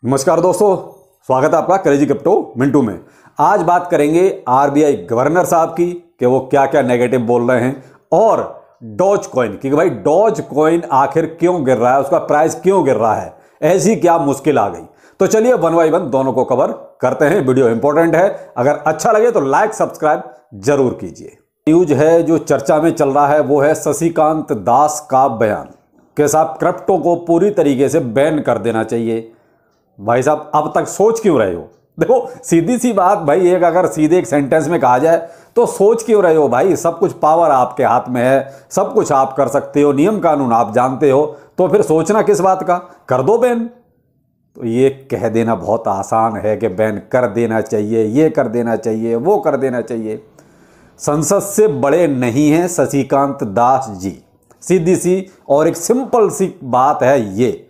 नमस्कार दोस्तों, स्वागत है आपका क्रेजी क्रिप्टो मिंटू में। आज बात करेंगे आरबीआई गवर्नर साहब की कि वो क्या क्या नेगेटिव बोल रहे हैं और डॉज कॉइन की, कि भाई डॉज कॉइन आखिर क्यों गिर रहा है, उसका प्राइस क्यों गिर रहा है, ऐसी क्या मुश्किल आ गई। तो चलिए वन बाई वन दोनों को कवर करते हैं। वीडियो इंपॉर्टेंट है, अगर अच्छा लगे तो लाइक सब्सक्राइब जरूर कीजिए। न्यूज है जो चर्चा में चल रहा है वो है शशिकांत दास का बयान कि साहब क्रिप्टो को पूरी तरीके से बैन कर देना चाहिए। भाई साहब अब तक सोच क्यों रहे हो? देखो सीधी सी बात भाई, अगर सीधे एक सेंटेंस में कहा जाए तो सोच क्यों रहे हो भाई? सब कुछ पावर आपके हाथ में है, सब कुछ आप कर सकते हो, नियम कानून आप जानते हो, तो फिर सोचना किस बात का? कर दो बैन। तो ये कह देना बहुत आसान है कि बैन कर देना चाहिए, ये कर देना चाहिए, वो कर देना चाहिए। संसद से बड़े नहीं हैं शशिकांत दास जी, सीधी सी और एक सिंपल सी बात है। ये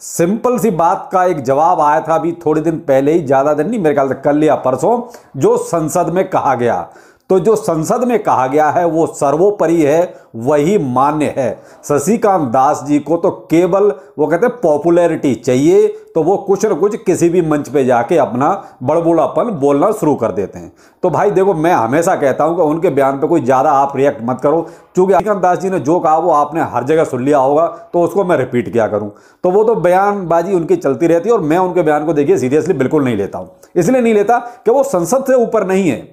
सिंपल सी बात का एक जवाब आया था अभी थोड़े दिन पहले ही, ज्यादा दिन नहीं, मेरे ख्याल से कल या परसों, जो संसद में कहा गया। तो जो संसद में कहा गया है वो सर्वोपरि है, वही मान्य है। शशिकांत दास जी को तो केवल वो कहते हैं पॉपुलैरिटी चाहिए, तो वो कुछ न कुछ किसी भी मंच पे जाके अपना बड़बोलापन बोलना शुरू कर देते हैं। तो भाई देखो, मैं हमेशा कहता हूं कि उनके बयान पे कोई ज़्यादा आप रिएक्ट मत करो, क्योंकि शशिकांत दास जी ने जो कहा वो आपने हर जगह सुन लिया होगा, तो उसको मैं रिपीट किया करूं। तो वो तो बयानबाजी उनकी चलती रहती है और मैं उनके बयान को देखिए सीरियसली बिल्कुल नहीं लेता हूं। इसलिए नहीं लेता कि वो संसद से ऊपर नहीं है।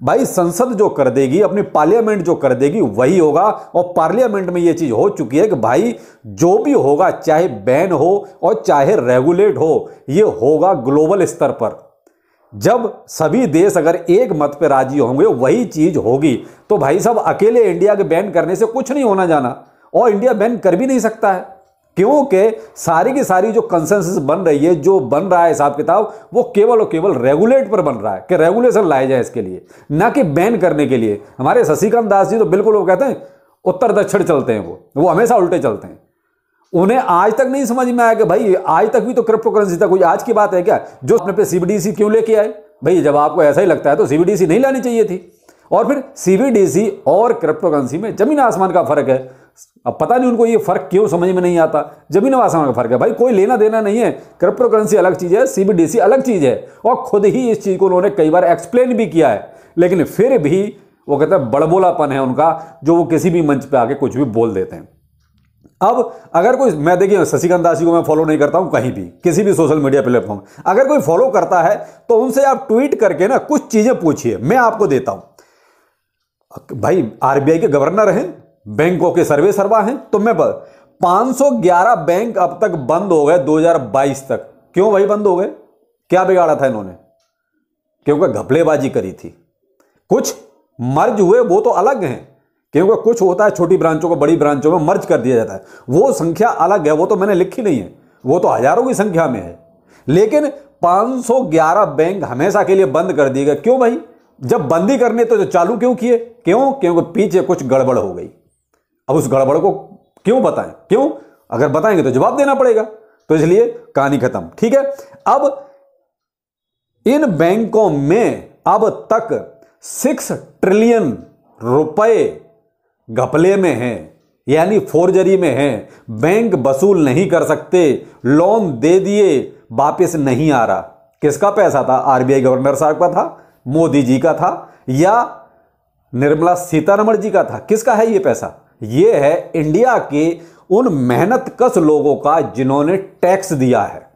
भाई संसद जो कर देगी, अपनी पार्लियामेंट जो कर देगी वही होगा, और पार्लियामेंट में ये चीज हो चुकी है कि भाई जो भी होगा, चाहे बैन हो और चाहे रेगुलेट हो, ये होगा ग्लोबल स्तर पर। जब सभी देश अगर एक मत पे राजी होंगे वही चीज होगी। तो भाई साहब अकेले इंडिया के बैन करने से कुछ नहीं होना जाना, और इंडिया बैन कर भी नहीं सकता है, क्योंकि सारी की सारी जो कंसेंसस बन रही है, जो बन रहा है हिसाब किताब, वो केवल और केवल रेगुलेट पर बन रहा है कि रेगुलेशन लाए जाए इसके लिए, ना कि बैन करने के लिए। हमारे शशिकांत दास जी तो बिल्कुल वो कहते हैं उत्तर दक्षिण चलते हैं, वो हमेशा उल्टे चलते हैं। उन्हें आज तक नहीं समझ में आया कि भाई आज तक भी तो क्रिप्टो करेंसी था, कोई आज की बात है क्या? जो अपने पे सीबीडीसी क्यों लेके आए? भाई जब आपको ऐसा ही लगता है तो सीबीडीसी नहीं लानी चाहिए थी। और फिर सीबीडीसी और क्रिप्टो करेंसी में जमीन आसमान का फर्क है। अब पता नहीं उनको ये फर्क क्यों समझ में नहीं आता। जमीन आसमान का फर्क है भाई, कोई लेना देना नहीं है। क्रिप्टो करेंसी अलग चीज है, सीबीडीसी अलग चीज है, और खुद ही इस चीज को उन्होंने कई बार एक्सप्लेन भी किया है, लेकिन फिर भी वो कहते हैं बड़बोलापन है उनका, जो वो किसी भी मंच पे आके कुछ भी बोल देते हैं। अब अगर कोई, मैं देखिए शशिकांत दास जी को मैं फॉलो नहीं करता हूं कहीं भी, किसी भी सोशल मीडिया प्लेटफॉर्म, अगर कोई फॉलो करता है तो उनसे आप ट्वीट करके ना कुछ चीजें पूछिए, मैं आपको देता हूं। भाई आरबीआई के गवर्नर हैं, बैंकों के सर्वे सर्वा हैं, तो मैं 511 बैंक अब तक बंद हो गए 2022 तक। क्यों भाई बंद हो गए? क्या बिगाड़ा था इन्होंने? क्योंकि घपलेबाजी करी थी। कुछ मर्ज हुए वो तो अलग हैं, क्योंकि कुछ होता है छोटी ब्रांचों को बड़ी ब्रांचों में मर्ज कर दिया जाता है, वो संख्या अलग है, वो तो मैंने लिखी नहीं है, वो तो हजारों की संख्या में है। लेकिन 511 बैंक हमेशा के लिए बंद कर दिए गए। क्यों भाई? जब बंदी करने तो चालू क्यों किए? क्यों? क्योंकि पीछे कुछ गड़बड़ हो गई। अब उस गड़बड़ को क्यों बताएं? क्यों? अगर बताएंगे तो जवाब देना पड़ेगा, तो इसलिए कहानी खत्म। ठीक है, अब इन बैंकों में अब तक 6 ट्रिलियन रुपए घपले में हैं, यानी फोर्जरी में हैं। बैंक वसूल नहीं कर सकते, लोन दे दिए, वापस नहीं आ रहा। किसका पैसा था? आरबीआई गवर्नर साहब का था, मोदी जी का था, या निर्मला सीतारमण जी का था? किसका है ये पैसा? ये है इंडिया के उन मेहनतकश लोगों का जिन्होंने टैक्स दिया है।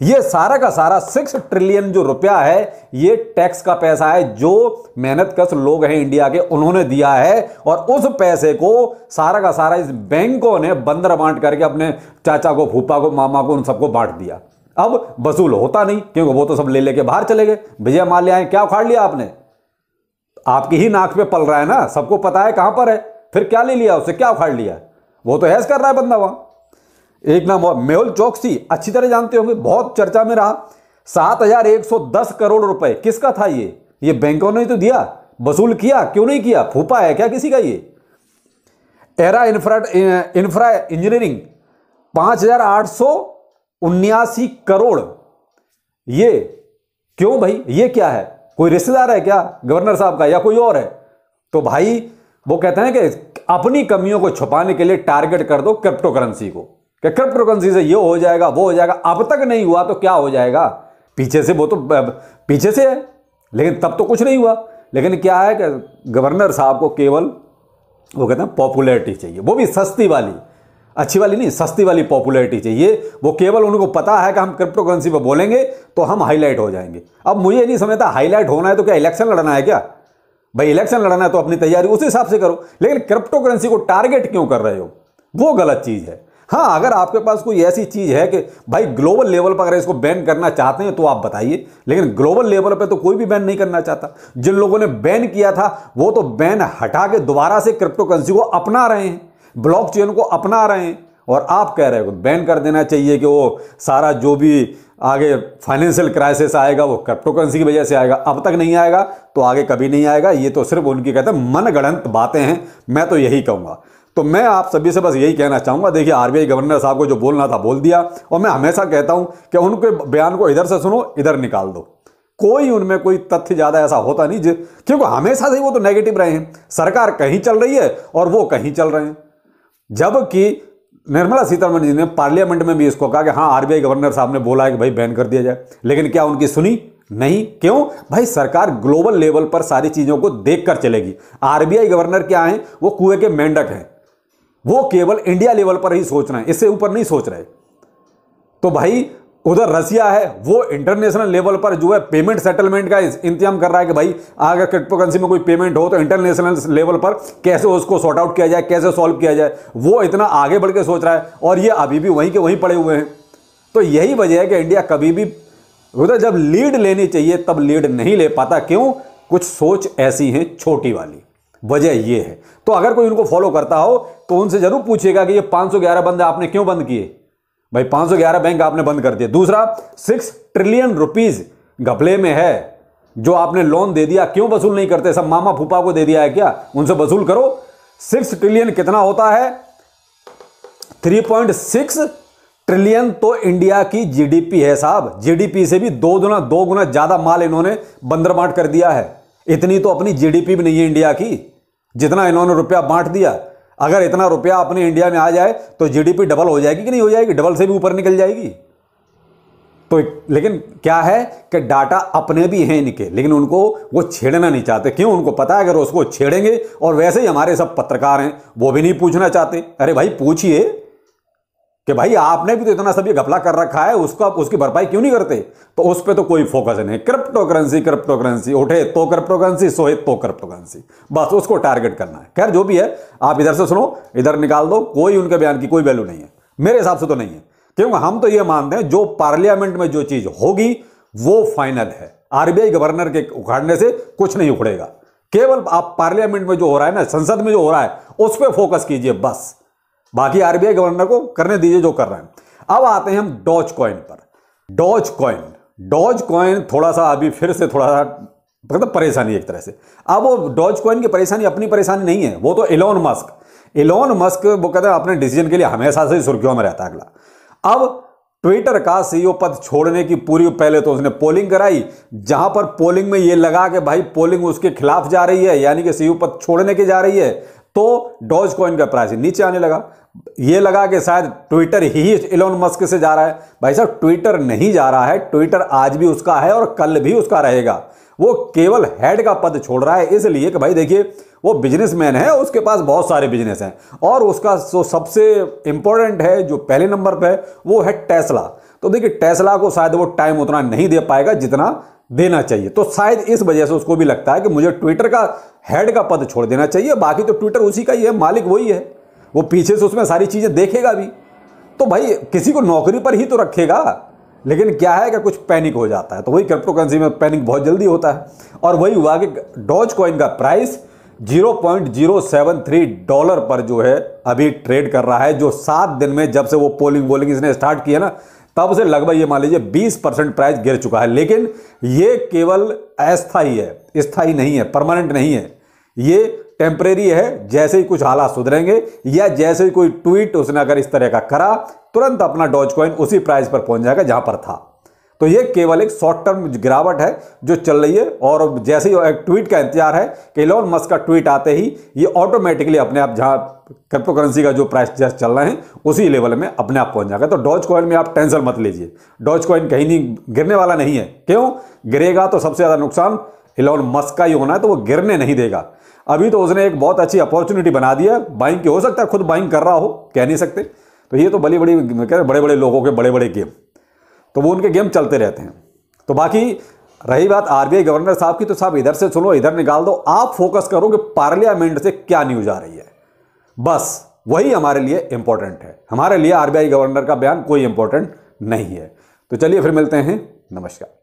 ये सारा का सारा 6 ट्रिलियन जो रुपया है, ये टैक्स का पैसा है, जो मेहनतकश लोग हैं इंडिया के, उन्होंने दिया है। और उस पैसे को सारा का सारा इस बैंकों ने बंदर बांट करके अपने चाचा को, फूफा को, मामा को, उन सबको बांट दिया। अब वसूल होता नहीं, क्योंकि वो तो सब ले लेके बाहर चले गए। विजय माल्या क्या उखाड़ लिया आपने? आपकी ही नाक पे पल रहा है ना, सबको पता है कहां पर है, फिर क्या ले लिया उससे, क्या उखाड़ लिया? वो तो ऐस कर रहा है बंदा वहां। एक नाम मेहुल चौकसी, अच्छी तरह जानते होंगे, बहुत चर्चा में रहा। 7,110 करोड़ रुपए किसका था ये बैंकों ने तो दिया, वसूल किया। क्यों नहीं किया? फूफा है क्या किसी का ये? एरा इंफ्रा इंजीनियरिंग 5,879 करोड़, ये क्यों भाई? ये क्या है? कोई रिश्तेदार है क्या गवर्नर साहब का, या कोई और है? तो भाई वो कहते हैं कि अपनी कमियों को छुपाने के लिए टारगेट कर दो क्रिप्टो करेंसी को, कि क्रिप्टो करेंसी से ये हो जाएगा वो हो जाएगा। अब तक नहीं हुआ तो क्या हो जाएगा? पीछे से वो तो पीछे से है, लेकिन तब तो कुछ नहीं हुआ। लेकिन क्या है कि गवर्नर साहब को केवल वो कहते हैं पॉपुलैरिटी चाहिए, वो भी सस्ती वाली, अच्छी वाली नहीं, सस्ती वाली पॉपुलैरिटी चाहिए। वो केवल उनको पता है कि हम क्रिप्टो करेंसी पे बोलेंगे तो हम हाईलाइट हो जाएंगे। अब मुझे नहीं समझता हाईलाइट होना है तो क्या इलेक्शन लड़ना है क्या? भाई इलेक्शन लड़ना है तो अपनी तैयारी उस हिसाब से करो, लेकिन क्रिप्टो करेंसी को टारगेट क्यों कर रहे हो? वो गलत चीज है। हाँ, अगर आपके पास कोई ऐसी चीज है कि भाई ग्लोबल लेवल पर अगर इसको बैन करना चाहते हैं तो आप बताइए, लेकिन ग्लोबल लेवल पे तो कोई भी बैन नहीं करना चाहता। जिन लोगों ने बैन किया था वो तो बैन हटा के दोबारा से क्रिप्टो करेंसी को अपना रहे हैं, ब्लॉकचेन को अपना रहे हैं। और आप कह रहे हो बैन कर देना चाहिए कि वो सारा जो भी आगे फाइनेंशियल क्राइसिस आएगा वो क्रिप्टो करेंसी की वजह से आएगा। अब तक नहीं आएगा तो आगे कभी नहीं आएगा। ये तो सिर्फ उनकी कहते हैं मनगढ़ंत बातें हैं, मैं तो यही कहूँगा। तो मैं आप सभी से बस यही कहना चाहूँगा, देखिए आरबीआई गवर्नर साहब को जो बोलना था बोल दिया। और मैं हमेशा कहता हूँ कि उनके बयान को इधर से सुनो इधर निकाल दो, कोई उनमें कोई तथ्य ज़्यादा ऐसा होता नहीं, क्योंकि हमेशा से वो तो नेगेटिव रहे हैं। सरकार कहीं चल रही है और वो कहीं चल रहे हैं। जबकि निर्मला सीतारमण जी ने पार्लियामेंट में भी इसको कहा कि हाँ आरबीआई गवर्नर साहब ने बोला है कि भाई बैन कर दिया जाए, लेकिन क्या उनकी सुनी? नहीं। क्यों? भाई सरकार ग्लोबल लेवल पर सारी चीजों को देखकर चलेगी। आरबीआई गवर्नर क्या है? वो कुएं के मेंढक हैं, वो केवल इंडिया लेवल पर ही सोच रहे हैं, इससे ऊपर नहीं सोच रहे। तो भाई उधर रसिया है, वो इंटरनेशनल लेवल पर जो है पेमेंट सेटलमेंट का इंतजाम कर रहा है कि भाई अगर क्रिप्टो करेंसी में कोई पेमेंट हो तो इंटरनेशनल लेवल पर कैसे उसको सॉर्ट आउट किया जाए, कैसे सॉल्व किया जाए, वो इतना आगे बढ़ के सोच रहा है। और ये अभी भी वहीं के वहीं पड़े हुए हैं। तो यही वजह है कि इंडिया कभी भी उधर जब लीड लेनी चाहिए तब लीड नहीं ले पाता। क्यों? कुछ सोच ऐसी है छोटी वाली, वजह ये है। तो अगर कोई उनको फॉलो करता हो तो उनसे जरूर पूछिएगा कि ये 511 बंद आपने क्यों बंद किए? भाई 511 बैंक आपने बंद कर दिए। दूसरा, 6 ट्रिलियन रुपीज घपले में है जो आपने लोन दे दिया, क्यों वसूल नहीं करते? सब मामा फूफा को दे दिया है क्या? उनसे वसूल करो। 6 ट्रिलियन कितना होता है? 3.6 ट्रिलियन तो इंडिया की जीडीपी है साहब। जीडीपी से भी दो गुना ज्यादा माल इन्होंने बंदर बांट कर दिया है। इतनी तो अपनी जीडीपी भी नहीं है इंडिया की, जितना इन्होंने रुपया बांट दिया। अगर इतना रुपया अपने इंडिया में आ जाए तो जीडीपी डबल हो जाएगी कि नहीं हो जाएगी? डबल से भी ऊपर निकल जाएगी। तो लेकिन क्या है कि डाटा अपने भी हैं इनके, लेकिन उनको वो छेड़ना नहीं चाहते। क्यों? उनको पता है अगर उसको छेड़ेंगे, और वैसे ही हमारे सब पत्रकार हैं वो भी नहीं पूछना चाहते। अरे भाई पूछिए कि भाई आपने भी तो इतना सब ये घपला कर रखा है, उसकी भरपाई क्यों नहीं करते? तो उस पर तो कोई फोकस नहीं। क्रिप्टो करेंसी उठे तो क्रिप्टो करेंसी, सोए तो क्रिप्टो करेंसी, बस उसको टारगेट करना है। खैर जो भी है, आप इधर से सुनो इधर निकाल दो, कोई उनके बयान की कोई वैल्यू नहीं है, मेरे हिसाब से तो नहीं है। क्योंकि हम तो ये मानते हैं जो पार्लियामेंट में जो चीज होगी वो फाइनल है। आरबीआई गवर्नर के उखाड़ने से कुछ नहीं उखड़ेगा। केवल आप पार्लियामेंट में जो हो रहा है ना, संसद में जो हो रहा है, उस पर फोकस कीजिए बस। बाकी आरबीआई गवर्नर को करने दीजिए जो कर रहे हैं। अब आते हैं हम डॉज कॉइन पर। डॉज कॉइन थोड़ा सा अभी फिर से थोड़ा सा मतलब परेशानी एक तरह से। अब वो डॉज कॉइन की परेशानी अपनी परेशानी नहीं है, वो तो एलोन मस्क वो कहते हैं अपने डिसीजन के लिए हमेशा से सुर्खियों में रहता है। अगला, अब ट्विटर का सीईओ पद छोड़ने की पूरी, पहले तो उसने पोलिंग कराई, जहां पर पोलिंग में ये लगा कि भाई पोलिंग उसके खिलाफ जा रही है, यानी कि सीईओ पद छोड़ने की जा रही है, तो डॉज कॉइन का प्राइस नीचे आने लगा। ये लगा कि शायद ट्विटर ही एलोन मस्क से जा रहा है। भाई साहब ट्विटर नहीं जा रहा है, ट्विटर आज भी उसका है और कल भी उसका रहेगा। वो केवल हेड का पद छोड़ रहा है, इसलिए कि भाई देखिए वो बिजनेसमैन है, उसके पास बहुत सारे बिजनेस हैं, और उसका जो सबसे इंपॉर्टेंट है, जो पहले नंबर पे है, वो है टेस्ला। तो देखिए टेस्ला को शायद वो टाइम उतना नहीं दे पाएगा जितना देना चाहिए। तो शायद इस वजह से उसको भी लगता है कि मुझे ट्विटर का हेड का पद छोड़ देना चाहिए। बाकी तो ट्विटर उसी का ही है, मालिक वही है, वो पीछे से उसमें सारी चीजें देखेगा भी। तो भाई किसी को नौकरी पर ही तो रखेगा। लेकिन क्या है कि कुछ पैनिक हो जाता है, तो वही क्रिप्टो करेंसी में पैनिक बहुत जल्दी होता है। और वही हुआ कि डॉज कॉइन का प्राइस $0.073 पर जो है अभी ट्रेड कर रहा है, जो 7 दिन में जब से वो पोलिंग इसने स्टार्ट किया ना, तब से लगभग ये मान लीजिए 20% प्राइस गिर चुका है। लेकिन ये केवल अस्थायी है, स्थायी नहीं है, परमानेंट नहीं है, ये टेम्परेरी है। जैसे ही कुछ हालात सुधरेंगे या जैसे ही कोई ट्वीट उसने अगर इस तरह का करा, तुरंत अपना डॉज कॉइन उसी प्राइस पर पहुंच जाएगा जहां पर था। तो ये केवल एक शॉर्ट टर्म गिरावट है जो चल रही है, और जैसे ही एक ट्वीट का इंतजार है कि एलोन मस्क का ट्वीट आते ही ये ऑटोमेटिकली अपने आप जहां क्रिप्टो करेंसी का जो प्राइस जैसे चल रहे हैं उसी लेवल में अपने आप पहुंच जाएगा। तो डॉज कॉइन में आप टेंशन मत लीजिए, डॉज कॉइन कहीं नहीं गिरने वाला नहीं है। क्यों? गिरेगा तो सबसे ज़्यादा नुकसान इलॉन मस्क का ही होना है, तो वो गिरने नहीं देगा। अभी तो उसने एक बहुत अच्छी अपॉर्चुनिटी बना दिया बाइंग की, हो सकता है खुद बाइंग कर रहा हो, कह नहीं सकते। तो ये तो बड़े बड़े लोगों के बड़े बड़े गेम, तो वो उनके गेम चलते रहते हैं। तो बाकी रही बात आरबीआई गवर्नर साहब की, तो साहब इधर से सुनो, इधर निकाल दो, आप फोकस करो कि पार्लियामेंट से क्या न्यूज आ रही है, बस वही हमारे लिए इंपॉर्टेंट है। हमारे लिए आरबीआई गवर्नर का बयान कोई इंपॉर्टेंट नहीं है। तो चलिए फिर मिलते हैं, नमस्कार।